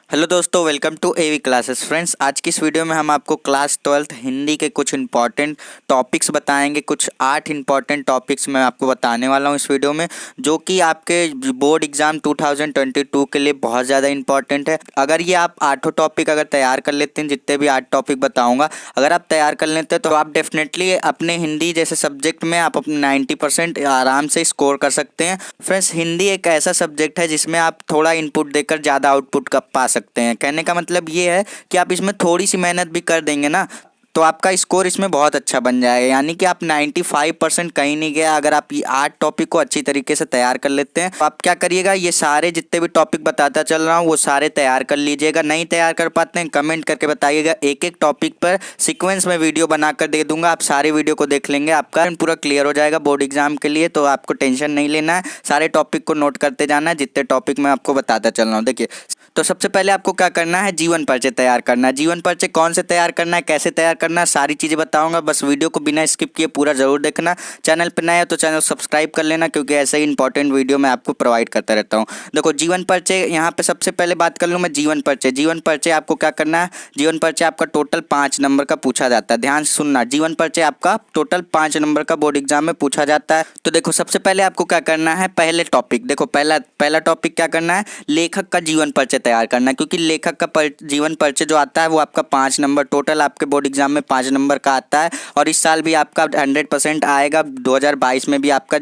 Hello दोस्तों, welcome to AV classes. Friends, आज की इस वीडियो में हम आपको क्लास 12th हिंदी के कुछ इंपॉर्टेंट टॉपिक्स बताएंगे। कुछ 8 इंपॉर्टेंट टॉपिक्स मैं आपको बताने वाला हूं इस वीडियो में, जो कि आपके बोर्ड एग्जाम 2022 के लिए बहुत ज़्यादा इंपॉर्टेंट है। अगर ये आप 8 टॉपिक अगर तैयार कर लेते हैं, जितने भी 8 टॉपिक बताऊँगा अगर आप तैयार कर लेते हैं तो आप डेफिनेटली अपने हिंदी जैसे सब्जेक्ट में आप अपने 90% आराम से स्कोर कर सकते हैं। फ्रेंड्स, हिंदी एक ऐसा सब्जेक्ट है जिसमें आप थोड़ा इनपुट देकर ज़्यादा आउटपुट का पा सकते हैं। कहने का मतलब ये है कि आप इसमें थोड़ी सी मेहनत भी कर देंगे ना, तो आपका स्कोर इसमें बहुत अच्छा बन जाएगा। यानी कि आप 95% कहीं नहीं गया अगर आप ये 8 टॉपिक को अच्छी तरीके से तैयार कर लेते हैं। तो आप क्या करिएगा, ये सारे जितने भी टॉपिक बताता चल रहा हूँ वो सारे तैयार कर लीजिएगा। नहीं तैयार कर पाते हैं कमेंट करके बताइएगा। एक एक टॉपिक पर सीक्वेंस में वीडियो बनाकर दे दूंगा, आप सारे वीडियो को देख लेंगे, आपका पूरा क्लियर हो जाएगा बोर्ड एग्जाम के लिए। तो आपको टेंशन नहीं लेना है, सारे टॉपिक को नोट करते जाना है जितने टॉपिक मैं आपको बताता चल रहा हूँ। देखिए, तो सबसे पहले आपको क्या करना है, जीवन परिचय तैयार करना है। जीवन परिचय कौन से तैयार करना है, कैसे तैयार करना है, सारी चीज़ें बताऊंगा। बस वीडियो को बिना स्किप किए पूरा जरूर देखना। चैनल पर नया है तो चैनल सब्सक्राइब कर लेना, क्योंकि ऐसे ही इंपॉर्टेंट वीडियो मैं आपको प्रोवाइड करता रहता हूँ। देखो, जीवन परिचय यहाँ पे सबसे पहले बात कर लूँ मैं। जीवन परिचय, जीवन परिचय आपको क्या करना है, जीवन परिचय आपका टोटल 5 नंबर का पूछा जाता है। ध्यान से सुनना, जीवन परिचय आपका टोटल 5 नंबर का बोर्ड एग्जाम में पूछा जाता है। तो देखो, सबसे पहले आपको क्या करना है, पहले टॉपिक देखो, पहला टॉपिक क्या करना है, लेखक का जीवन परिचय तैयार करना है। क्योंकि लेखक का जीवन परिचय जो आता है वो आपका 5 नंबर, टोटल आपके बोर्ड एग्जाम में 5 नंबर का आता है। और इस साल भी आपका 100% आएगा। 2022 में भी आपका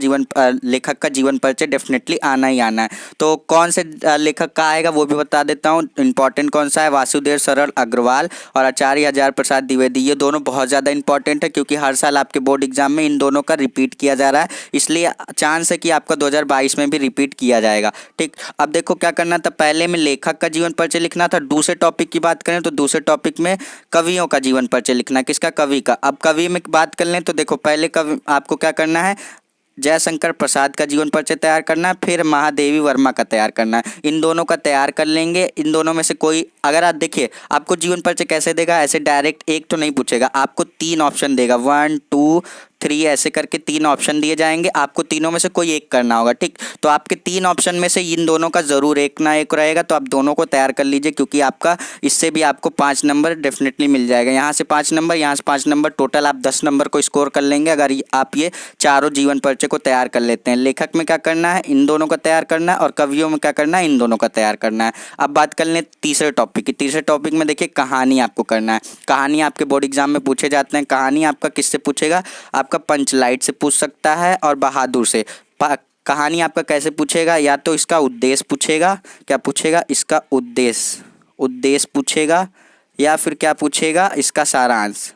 लेखक का जीवन परिचय डेफिनेटली आना ही आना है। तो कौन से लेखक का आएगा वो भी बता देता हूँ। इंपॉर्टेंट कौन सा है, वासुदेव सरल अग्रवाल और आचार्य हजार प्रसाद द्विवेदी। ये दोनों बहुत ज़्यादा इंपॉर्टेंट है, क्योंकि हर साल आपके बोर्ड एग्जाम में इन दोनों का रिपीट किया जा रहा है, इसलिए चांस है कि आपका 2022 में भी रिपीट किया जाएगा। ठीक, अब देखो क्या करना था, पहले में लेखक का जीवन परिचय लिखना था। दूसरे टॉपिक की बात करें तो दूसरे टॉपिक में कवियों का जीवन परिचय लिखना है। किसका, कवि का। अब कवि में बात कर लें तो देखो, पहले कवि आपको क्या करना है, जयशंकर प्रसाद का जीवन परिचय तैयार करना है, फिर महादेवी वर्मा का तैयार करना है। इन दोनों का तैयार कर लेंगे। इन दोनों में से कोई, अगर आप देखिए आपको जीवन परिचय कैसे देगा, ऐसे डायरेक्ट एक तो नहीं पूछेगा, आपको 3 ऑप्शन देगा, 1 2 3 ऐसे करके 3 ऑप्शन दिए जाएंगे। आपको तीनों में से कोई एक करना होगा। ठीक, तो आपके 3 ऑप्शन में से इन दोनों का जरूर एक ना एक रहेगा, तो आप दोनों को तैयार कर लीजिए, क्योंकि आपका इससे भी आपको 5 नंबर डेफिनेटली मिल जाएगा। यहाँ से 5 नंबर, यहाँ से 5 नंबर, टोटल आप 10 नंबर को स्कोर कर लेंगे अगर आप ये चारों जीवन परिचय को तैयार कर लेते हैं। लेखक में क्या करना है, इन दोनों का तैयार करना है, और कवियों में क्या करना है, इन दोनों का तैयार करना है। अब बात कर लें तीसरे टॉपिक की। तीसरे टॉपिक में देखिए, कहानी आपको करना है। कहानी आपके बोर्ड एग्जाम में पूछे जाते हैं। कहानी आपका किससे पूछेगा, आपका पंचलाइट से पूछ सकता है और बहादुर से। कहानी आपका कैसे पूछेगा, या तो इसका उद्देश्य पूछेगा, क्या पूछेगा, इसका उद्देश्य पूछेगा, या फिर क्या पूछेगा, इसका सारांश।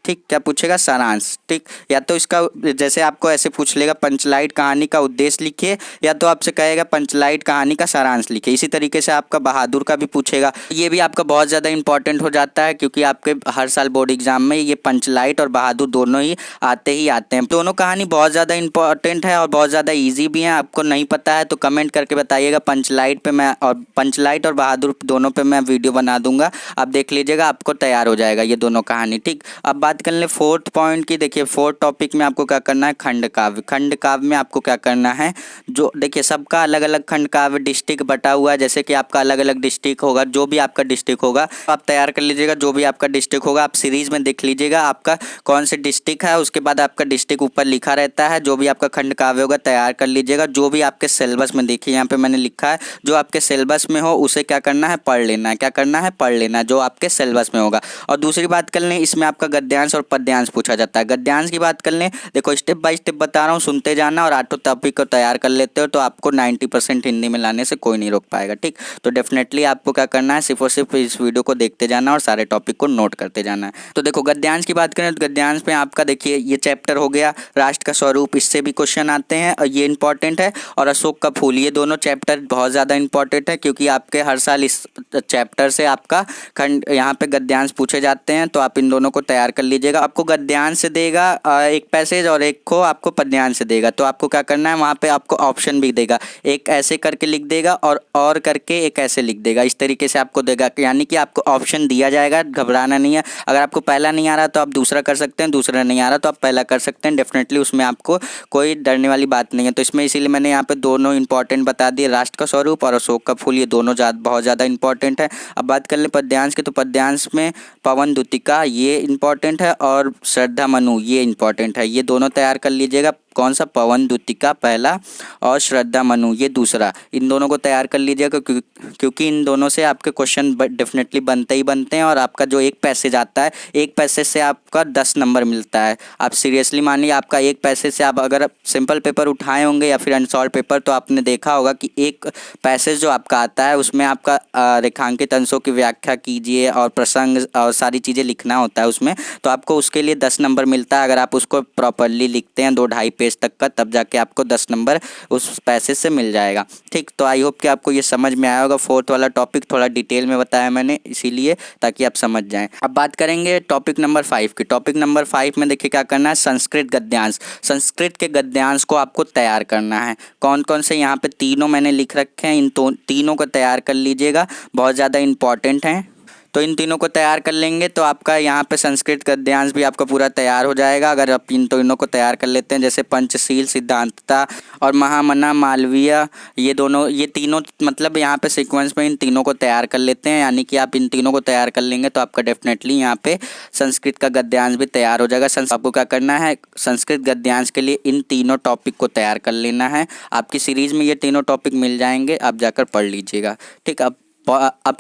ठीक, क्या पूछेगा, सारांश। ठीक, या तो इसका, जैसे आपको ऐसे पूछ लेगा पंचलाइट कहानी का उद्देश्य लिखिए, या तो आपसे कहेगा पंचलाइट कहानी का सारांश लिखिए। इसी तरीके से आपका बहादुर का भी पूछेगा। ये भी आपका बहुत ज़्यादा इंपॉर्टेंट हो जाता है, क्योंकि आपके हर साल बोर्ड एग्जाम में ये पंचलाइट और बहादुर दोनों ही आते हैं। दोनों कहानी बहुत ज़्यादा इंपॉर्टेंट है और बहुत ज़्यादा ईजी भी है। आपको नहीं पता है तो कमेंट करके बताइएगा। पंचलाइट और बहादुर दोनों पर मैं वीडियो बना दूंगा, आप देख लीजिएगा, आपको तैयार हो जाएगा ये दोनों कहानी। ठीक, अब बात कर ले 4th पॉइंट की। देखिए, 4th टॉपिक में आपको क्या करना है, खंड काव्य। खंड काव्य में आपको क्या करना है, जो देखिए सबका अलग अलग खंड काव्य डिस्ट्रिक्ट बटा हुआ है। जैसे कि आपका अलग अलग डिस्ट्रिक्ट होगा, जो भी आपका डिस्ट्रिक्ट होगा आप तैयार कर लीजिएगा। जो भी आपका डिस्ट्रिक्ट होगा आप सीरीज में देख लीजिएगा आपका कौन से डिस्ट्रिक्ट है, उसके बाद आपका डिस्ट्रिक्ट ऊपर लिखा रहता है। जो भी आपका खंड काव्य होगा तैयार कर लीजिएगा। जो भी आपके सिलेबस में, देखिए यहाँ पे मैंने लिखा है, जो आपके सिलेबस में हो उसे क्या करना है, पढ़ लेना है। क्या करना है, पढ़ लेना है, जो आपके सिलेबस में होगा। और दूसरी बात कर लें, इसमें आपका गद्यांश और पद्यांश पूछा जाता है। गद्यांश की बात कर लें, देखो स्टेप बाय स्टेप बता रहा हूँ, सुनते जाना, और 8 टॉपिक को तैयार कर लेते हो तो आपको 90% हिंदी में लाने से कोई नहीं रोक पाएगा। ठीक, तो डेफिनेटली आपको क्या करना है, सिर्फ और सिर्फ इस वीडियो को देखते जाना और सारे टॉपिक को नोट करते जाना है। तो देखो, गद्यांश की बात करें तो गद्यांश में आपका देखिए ये चैप्टर हो गया राष्ट्र का स्वरूप, इससे भी क्वेश्चन आते हैं और ये इंपॉर्टेंट है। और अशोक का फूल, ये दोनों चैप्टर बहुत ज़्यादा इंपॉर्टेंट है, क्योंकि आपके हर साल इस चैप्टर से आपका खंड यहाँ पे गद्यांश पूछे जाते हैं। तो आप इन दोनों को तैयार कर लीजिए। लीजिएगा। आपको गद्यांश से देगा एक पैसेज और एक को आपको पद्यांश से देगा। तो आपको क्या करना है, वहाँ पे आपको ऑप्शन भी देगा, एक ऐसे करके लिख देगा और करके एक ऐसे लिख देगा। इस तरीके से आपको देगा, यानी कि आपको ऑप्शन दिया जाएगा, घबराना नहीं है। अगर आपको पहला नहीं आ रहा तो आप दूसरा कर सकते हैं, दूसरा नहीं आ रहा तो आप पहला कर सकते हैं। डेफिनेटली उसमें आपको कोई डरने वाली बात नहीं है। तो इसमें इसीलिए मैंने यहाँ पे दोनों इंपॉर्टेंट बता दिए, राष्ट्र का स्वरूप और अशोक का फूल, ये दोनों बहुत ज़्यादा इंपॉर्टेंट है। अब बात कर लें पद्यांश की, तो पद्यांश में पवन द्युतिका ये इंपॉर्टेंट है और श्रद्धा मनु ये इंपॉर्टेंट है। ये दोनों तैयार कर लीजिएगा। कौन सा, पवन द्युतिका पहला और श्रद्धा मनु ये दूसरा, इन दोनों को तैयार कर लीजिएगा क्योंकि इन दोनों से आपके क्वेश्चन डेफिनेटली बनते ही बनते हैं। और आपका जो एक पैसेज आता है, एक पैसेज से आपका 10 नंबर मिलता है। आप सीरियसली मानिए, आपका एक पैसेज से आप अगर सिंपल पेपर उठाए होंगे या फिर अनसॉल्व पेपर, तो आपने देखा होगा कि एक पैसेज जो आपका आता है उसमें आपका रेखांकित अंशों की व्याख्या कीजिए और प्रसंग और सारी चीज़ें लिखना होता है उसमें। तो आपको उसके लिए 10 नंबर मिलता है। अगर आप उसको प्रॉपरली लिखते हैं 2-2.5 पेज तक का, तब जाके आपको 10 नंबर उस पैसेज से मिल जाएगा। ठीक, तो आई होप कि आपको ये समझ में आया होगा। फोर्थ वाला टॉपिक थोड़ा डिटेल में बताया मैंने इसीलिए, ताकि आप समझ जाएं। अब बात करेंगे टॉपिक नंबर 5 की। टॉपिक नंबर 5 में देखिए क्या करना है, संस्कृत गद्यांश। संस्कृत के गद्यांश को आपको तैयार करना है। कौन कौन से, यहाँ पे तीनों मैंने लिख रखे हैं, इन तीनों को तैयार कर लीजिएगा, बहुत ज़्यादा इंपॉर्टेंट हैं। तो इन तीनों को तैयार कर लेंगे तो आपका यहाँ पे संस्कृत गद्यांश भी आपका पूरा तैयार हो जाएगा। अगर आप इन तीनों को तैयार कर लेते हैं, जैसे पंचशील, सिद्धांतता और महामना, मालवीय, ये तीनों मतलब यहाँ पे सीक्वेंस में इन तीनों को तैयार कर लेते हैं। यानी कि आप इन तीनों को तैयार कर लेंगे तो आपका डेफिनेटली यहाँ पे संस्कृत का गद्यांश भी तैयार हो जाएगा। आपको क्या करना है, संस्कृत गद्यांश के लिए इन तीनों टॉपिक को तैयार कर लेना है। आपकी सीरीज में ये तीनों टॉपिक मिल जाएंगे, आप जाकर पढ़ लीजिएगा। ठीक, अब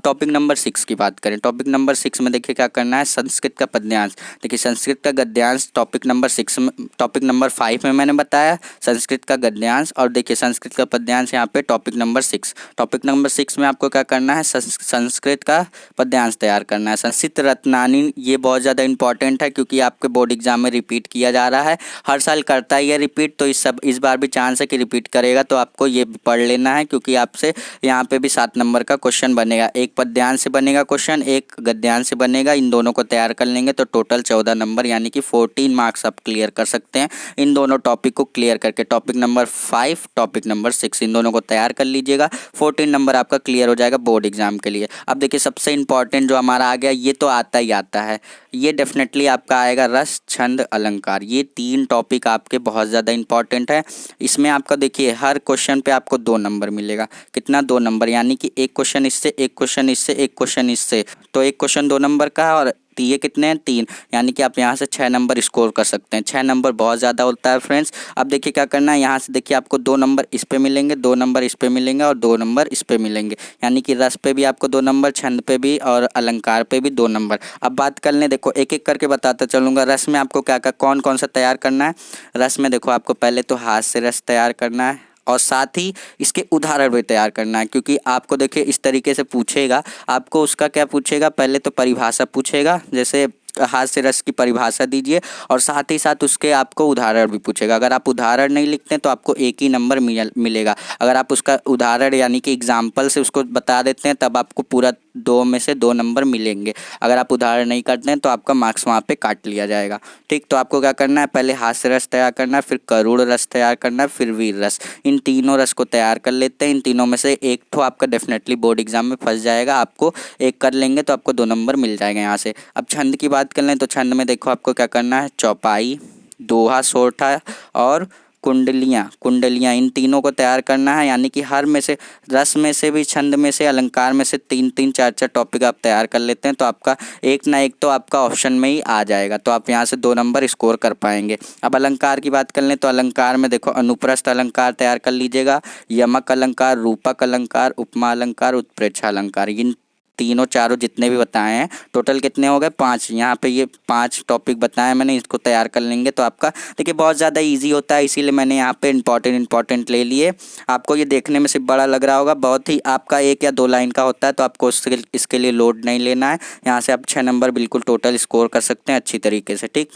टॉपिक नंबर 6 की बात करें। टॉपिक नंबर 6 में देखिए क्या करना है, संस्कृत का पद्यांश। देखिए संस्कृत का गद्यांश टॉपिक नंबर 6 में, टॉपिक नंबर 5 में मैंने बताया संस्कृत का गद्यांश, और देखिए संस्कृत का पद्यांश यहाँ पे टॉपिक नंबर 6। टॉपिक नंबर 6 में आपको क्या करना है, संस्कृत का पद्यांश तैयार करना है। संस्कृत रत्नानी ये बहुत ज़्यादा इंपॉर्टेंट है क्योंकि आपके बोर्ड एग्जाम में रिपीट किया जा रहा है, हर साल करता ही है रिपीट। तो इस बार भी चांस है कि रिपीट करेगा, तो आपको ये पढ़ लेना है क्योंकि आपसे यहाँ पे भी 7 नंबर का क्वेश्चन बनेगा। एक पद्यांश से बनेगा क्वेश्चन, एक गद्यांश से बनेगा। इन दोनों को तैयार कर लेंगे तो टोटल 14 नंबर यानी कि 14 मार्क्स आप क्लियर कर सकते हैं इन दोनों टॉपिक को क्लियर करके। टॉपिक नंबर 5, टॉपिक नंबर 6, इन दोनों को तैयार कर लीजिएगा। 14 नंबर आपका क्लियर हो जाएगा बोर्ड एग्जाम के लिए। अब देखिए सबसे इंपॉर्टेंट जो हमारा आ गया, ये तो आता ही आता है, ये डेफिनेटली आपका आएगा रस, छंद, अलंकार। ये 3 टॉपिक आपके बहुत ज़्यादा इंपॉर्टेंट है। इसमें आपका देखिए हर क्वेश्चन पे आपको 2 नंबर मिलेगा। कितना, 2 नंबर, यानी कि एक क्वेश्चन इससे, एक क्वेश्चन इससे, एक क्वेश्चन इससे, तो एक क्वेश्चन 2 नंबर का है। और ये कितने हैं, 3, यानी कि आप यहाँ से 6 नंबर स्कोर कर सकते हैं। 6 नंबर बहुत ज़्यादा होता है फ्रेंड्स। अब देखिए क्या करना है, यहाँ से देखिए आपको 2 नंबर इस पे मिलेंगे, 2 नंबर इस पे मिलेंगे और 2 नंबर इस पे मिलेंगे। यानी कि रस पे भी आपको 2 नंबर, छंद पे भी और अलंकार पे भी 2 नंबर। अब बात कर लें, देखो एक एक करके बताता चलूँगा। रस में आपको क्या क्या कौन कौन सा तैयार करना है। रस में देखो आपको पहले तो हाथ से रस तैयार करना है और साथ ही इसके उदाहरण भी तैयार करना है, क्योंकि आपको देखिए इस तरीके से पूछेगा। आपको उसका क्या पूछेगा, पहले तो परिभाषा पूछेगा, जैसे हाथ से रस की परिभाषा दीजिए, और साथ ही साथ उसके आपको उदाहरण भी पूछेगा। अगर आप उदाहरण नहीं लिखते हैं तो आपको एक ही नंबर मिलेगा। अगर आप उसका उदाहरण यानी कि एग्जाम्पल से उसको बता देते हैं तब आपको पूरा 2 में से 2 नंबर मिलेंगे। अगर आप उदाहरण नहीं करते हैं तो आपका मार्क्स वहाँ पे काट लिया जाएगा। ठीक, तो आपको क्या करना है, पहले हाथ से रस तैयार करना है, फिर करुण रस तैयार करना है, फिर वीर रस। इन तीनों रस को तैयार कर लेते हैं। इन तीनों में से एक तो आपका डेफिनेटली बोर्ड एग्जाम में फंस जाएगा। आपको एक कर लेंगे तो आपको 2 नंबर मिल जाएगा यहाँ से। अब छंद की बात कर लें तो छंद में देखो आपको क्या करना है, चौपाई, दोहा, सोरठा और कुंडलियाँ, इन तीनों को तैयार करना है। यानी कि हर में से, रस में से भी, छंद में से, अलंकार में से 3-3, 4-4 टॉपिक आप तैयार कर लेते हैं तो आपका एक ना एक तो आपका ऑप्शन में ही आ जाएगा, तो आप यहाँ से 2 नंबर स्कोर कर पाएंगे। अब अलंकार की बात कर लें तो अलंकार में देखो अनुप्रस्थ अलंकार तैयार कर लीजिएगा, यमक अलंकार, रूपक अलंकार, उपमा अलंकार, उत्प्रेक्षा अलंकार। इन तीनों चारों जितने भी बताए हैं टोटल कितने हो गए, 5। यहाँ पे ये 5 टॉपिक बताए मैंने, इसको तैयार कर लेंगे तो आपका देखिए बहुत ज़्यादा इजी होता है, इसीलिए मैंने यहाँ पे इंपॉर्टेंट ले लिए। आपको ये देखने में सिर्फ बड़ा लग रहा होगा, बहुत ही आपका 1 या 2 लाइन का होता है, तो आपको इसके लिए लोड नहीं लेना है। यहाँ से आप 6 नंबर बिल्कुल टोटल स्कोर कर सकते हैं अच्छी तरीके से। ठीक,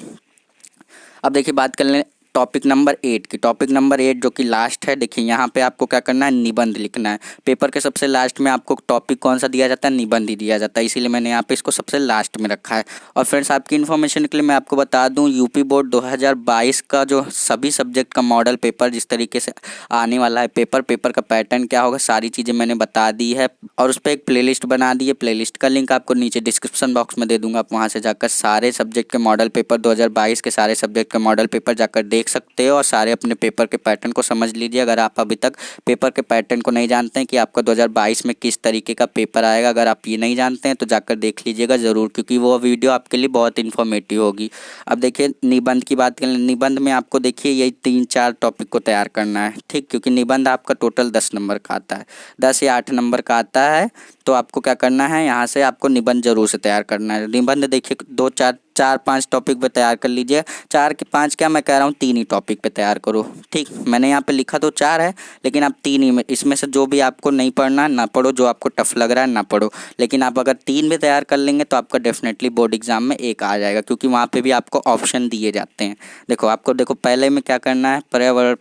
अब देखिए बात कर लें टॉपिक नंबर 8 की। टॉपिक नंबर 8 जो कि लास्ट है, देखिए यहाँ पे आपको क्या करना है, निबंध लिखना है। पेपर के सबसे लास्ट में आपको टॉपिक कौन सा दिया जाता है, निबंध ही दिया जाता है, इसीलिए मैंने यहाँ पे इसको सबसे लास्ट में रखा है। और फ्रेंड्स आपकी इन्फॉर्मेशन के लिए मैं आपको बता दूँ, यूपी बोर्ड 2022 का जो सभी सब्जेक्ट का मॉडल पेपर जिस तरीके से आने वाला है, पेपर का पैटर्न क्या होगा, सारी चीज़ें मैंने बता दी है। और उस पर एक प्लेलिस्ट बना दी है, प्लेलिस्ट का लिंक आपको नीचे डिस्क्रिप्शन बॉक्स में दे दूंगा। आप वहाँ से जाकर सारे सब्जेक्ट के मॉडल पेपर 2022 के सारे सब्जेक्ट के मॉडल पेपर जाकर देख सकते हो और सारे अपने पेपर के पैटर्न को समझ लीजिए। अगर आप अभी तक पेपर के पैटर्न को नहीं जानते हैं कि आपका 2022 में किस तरीके का पेपर आएगा, अगर आप ये नहीं जानते हैं तो जाकर देख लीजिएगा ज़रूर, क्योंकि वो वीडियो आपके लिए बहुत इन्फॉर्मेटिव होगी। अब देखिए निबंध की बात करें, निबंध में आपको देखिए यही 3-4 टॉपिक को तैयार करना है, ठीक, क्योंकि निबंध आपका टोटल 10 नंबर का आता है, 10 या 8 नंबर का आता है। तो आपको क्या करना है, यहाँ से आपको निबंध जरूर से तैयार करना है। निबंध देखिए 2-4-5 टॉपिक पे तैयार कर लीजिए। 4 के 5 क्या मैं कह रहा हूँ, 3 ही टॉपिक पे तैयार करो, ठीक। मैंने यहाँ पे लिखा तो 4 है, लेकिन आप 3 ही में, इसमें से जो भी आपको नहीं पढ़ना ना पढ़ो, जो आपको टफ लग रहा है ना पढ़ो। लेकिन आप अगर 3 भी तैयार कर लेंगे तो आपका डेफिनेटली बोर्ड एग्जाम में 1 आ जाएगा, क्योंकि वहाँ पे भी आपको ऑप्शन दिए जाते हैं। देखो पहले में क्या करना है, पर्यावरण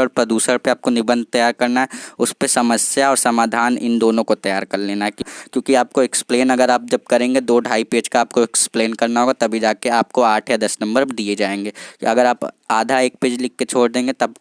प्रदूषण पे आपको निबंध तैयार करना है। उस पे समस्या और समाधान इन दोनों को तैयार कर लेना है, क्योंकि आपको एक्सप्लेन अगर आप जब करेंगे 2-2.5 पेज का आपको एक्सप्लेन करना होगा, तभी जाके आपको 8 या 10 नंबर दिए जाएंगे। अगर आप आधा 1 पेज लिख के छोड़ देंगे तब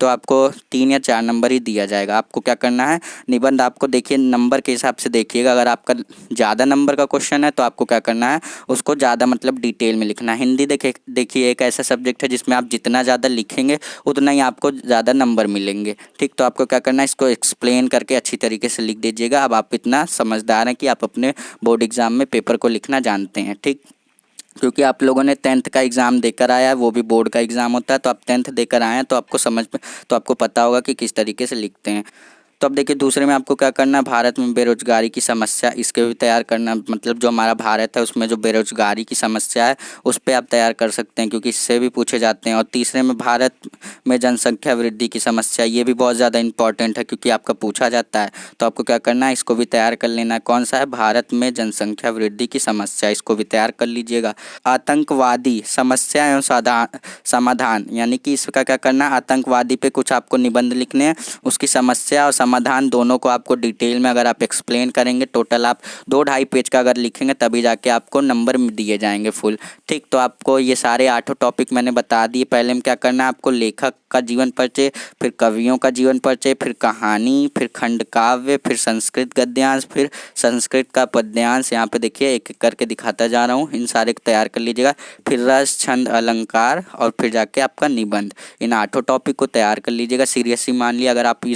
तो आपको 3 या 4 नंबर ही दिया जाएगा। आपको क्या करना है, निबंध आपको देखिए नंबर के हिसाब से देखिएगा। अगर आपका ज़्यादा नंबर का क्वेश्चन है तो आपको क्या करना है, उसको ज़्यादा मतलब डिटेल में लिखना है। हिंदी देखिए एक ऐसा सब्जेक्ट है जिसमें आप जितना ज़्यादा लिखेंगे उतना ही आपको ज़्यादा नंबर मिलेंगे, ठीक। तो आपको क्या करना है, इसको एक्सप्लेन करके अच्छी तरीके से लिख दीजिएगा। अब आप इतना समझदार हैं कि आप अपने बोर्ड एग्ज़ाम में पेपर को लिखना जानते हैं, ठीक। क्योंकि आप लोगों ने 10th का एग्ज़ाम देकर आया है, वो भी बोर्ड का एग्ज़ाम होता है, तो आप 10th देकर आए हैं तो आपको पता होगा कि किस तरीके से लिखते हैं। तो अब देखिए दूसरे में आपको क्या करना है, भारत में बेरोजगारी की समस्या, इसके भी तैयार करना, मतलब जो हमारा भारत है उसमें जो बेरोजगारी की समस्या है उस पर आप तैयार कर सकते हैं, क्योंकि इससे भी पूछे जाते हैं। और तीसरे में भारत में जनसंख्या वृद्धि की समस्या, ये भी बहुत ज़्यादा इंपॉर्टेंट है क्योंकि आपका पूछा जाता है। तो आपको क्या करना है, इसको भी तैयार कर लेना है। कौन सा है, भारत में जनसंख्या वृद्धि की समस्या, इसको भी तैयार कर लीजिएगा। आतंकवादी समस्या एवं समाधान, यानी कि इसका क्या करना है, आतंकवादी पे कुछ आपको निबंध लिखने हैं, उसकी समस्या और समाधान दोनों को आपको डिटेल में अगर आप एक्सप्लेन करेंगे, टोटल आप 2-2.5 पेज का अगर लिखेंगे तभी जाके आपको नंबर दिए जाएंगे फुल, ठीक। तो आपको ये सारे 8 टॉपिक मैंने बता दिए। पहले में क्या करना है, आपको लेखक का जीवन परिचय, फिर कवियों का जीवन परिचय, फिर कहानी, फिर खंड काव्य, फिर संस्कृत गद्यांश, फिर संस्कृत का पद्यांश। यहाँ पे देखिए एक एक करके दिखाता जा रहा हूँ, इन सारे को तैयार कर लीजिएगा। फिर रस, छंद, अलंकार और फिर जाके आपका निबंध। इन 8 टॉपिक को तैयार कर लीजिएगा। सीरियसली मान लिया, अगर आप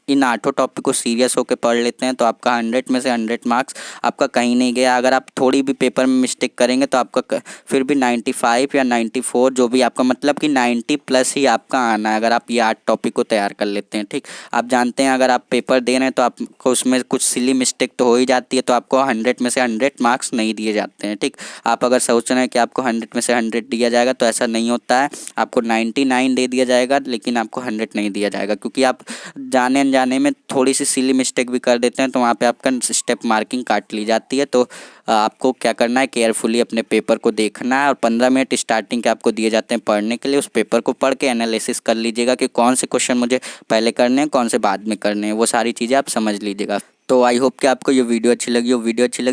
इन 8 टॉपिक को सीरियस होकर पढ़ लेते हैं तो आपका 100 में से 100 मार्क्स आपका कहीं नहीं गया। अगर आप थोड़ी भी पेपर में मिस्टेक करेंगे तो आपका फिर भी 95 या 94, जो भी आपका मतलब कि 90+ ही आपका आना है, अगर आप ये 8 टॉपिक को तैयार कर लेते हैं, ठीक। आप जानते हैं अगर आप पेपर दे रहे हैं तो आपको उसमें कुछ सिली मिस्टेक तो हो ही जाती है, तो आपको 100 में से 100 मार्क्स नहीं दिए जाते हैं, ठीक। आप अगर सोच रहे हैं कि आपको 100 में से 100 दिया जाएगा तो ऐसा नहीं होता है, आपको 99 दे दिया जाएगा, लेकिन आपको 100 नहीं दिया जाएगा, क्योंकि आप जाने अनजाने में थोड़ी सी सिली मिस्टेक भी कर देते हैं तो वहाँ पे आपका स्टेप मार्किंग काट ली जाती है। तो आपको क्या करना है, केयरफुली अपने पेपर को देखना है और 15 मिनट स्टार्टिंग के आपको दिए जाते हैं पढ़ने के लिए। उस पेपर को पढ़ के एनालिसिस कर लीजिएगा कि कौन से क्वेश्चन मुझे पहले करने हैं, कौन से बाद में करने हैं, वो सारी चीज़ें आप समझ लीजिएगा। तो आई होप कि आपको ये वीडियो अच्छी लगी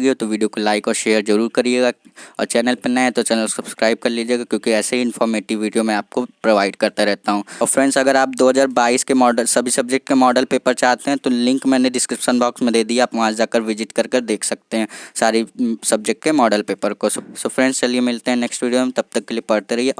हो। तो वीडियो को लाइक और शेयर जरूर करिएगा, और चैनल पर नए हैं तो चैनल को सब्सक्राइब कर लीजिएगा, क्योंकि ऐसे ही इन्फॉर्मेटिव वीडियो मैं आपको प्रोवाइड करता रहता हूँ। और फ्रेंड्स, अगर आप 2022 के मॉडल सभी सब्जेक्ट के मॉडल पेपर चाहते हैं तो लिंक मैंने डिस्क्रिप्शन बॉक्स में दे दिया, आप वहाँ जाकर विजिट कर देख सकते हैं सारी सब्जेक्ट के मॉडल पेपर को। सो फ्रेंड्स, चलिए मिलते हैं नेक्स्ट वीडियो में, तब तक के लिए पढ़ते रहिए।